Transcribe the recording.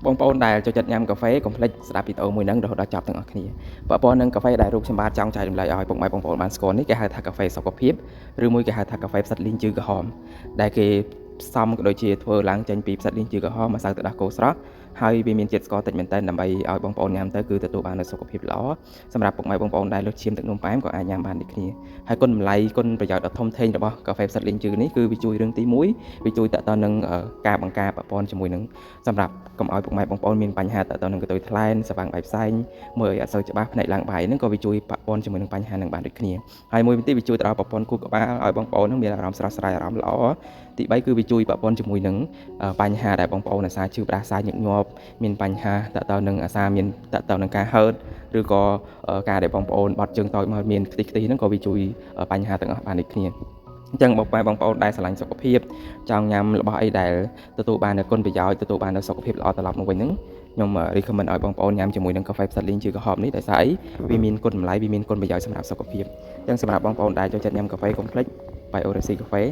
បងប្អូនដែលចូលចិត្តញ៉ាំកាហ្វេកុំភ្លេចស្ដាប់វីដេអូមួយហ្នឹងរហូតដល់ចប់ទាំងអស់គ្នាបើប៉ុណ្ណឹងកាហ្វេដែលរូបខ្ញុំបាទចង់ចែករំលែកឲ្យពុកម៉ែបងប្អូនបានស្គាល់នេះគេហៅថាកាហ្វេសុខភាពឬមួយគេហៅថាកាហ្វេផ្សិតលីងជឺក្រហមដែលគេផ្សំក៏ដូចជាធ្វើឡើងចេញពីផ្សិតលីងជឺក្រហមម្សៅទឹកដោះគោស្រស់ហើយវាមានជាតិស្ករតិចមែនទែនដើម្បីឲ្យបងប្អូនញ៉ាំទៅគឺទទួលបាននូវសុខភាពល្អសម្រាប់ពុកម៉ែបងប្អូនដែលលើសឈាមទឹកនោមផ្អែមក៏អាចញ៉ាំបានដូចគ្នាហើយគុណតម្លៃគុណប្រយោជន៍ដ៏ធំធេងរបស់កាហ្វេផ្សិតលីងជឺនេះគឺវាជួយរឿងទី1វាជួយតទៅនឹងការបង្ការប្រព័ន្ធជាមួយនឹងសម្រាប់កុំឲ្យពុកម៉ែបងប្អូនមានបញ្ហាតទៅនឹងកន្ទុយថ្លែនសបាំងបែកផ្សែងមើលឲ្យអត់សូវច្បាស់ផ្នែកឡើងបាយហ្នឹងក៏វាជួយប៉ះពាល់ជាមួយនឹងបញ្ហាហ្នឹងបានដូចគ្នាហើយមួយវិញទៀតវាជួយទៅដល់ប្រព័ន្ធខួរក្បាលឲ្យបងប្អូនហ្នឹងមានអារម្មណ៍ស្រស់ស្រាយអារម្មណ៍ល្អទី3គឺវាជួយប៉ះពាល់ជាមួយនឹងបញ្ហាដែលបងប្អូនអាសាឈឺផ្ដាសាយញឹកញាប់មានបញ្ហាតទៅនឹងអាសាមានតទៅនឹងការហឺតឬក៏ការដែលបងប្អូនបត់ជើងតូចមកមានខ្ទេចហ្នឹងក៏វាជួយបញ្ហាទាំងអស់បានដូចគ្នាអញ្ចឹងបងប្អូនដែលស្រឡាញ់សុខភាពចង់ញ៉ាំរបស់អីដែលទទួលបាននូវគុណប្រយោជន៍ទទួលបាននូវសុខភាពល្អត្រឡប់មកវិញហ្នឹងខ្ញុំ recommend ឲ្យបងប្អូនញ៉ាំជាមួយនឹងកាហ្វេផ្សិតលីងជឺក្រហមនេះដោយសារអីវាមានគុណតម្លៃវាមានគុណប្រយោជន៍សម្រាប់សុខភាពអញ្ចឹងសម្រាប់បងប្អូនដែលចូលចិត្តញ៉ាំកាហ្វេកុំភ្លេច Bio Resi កាហ្វេ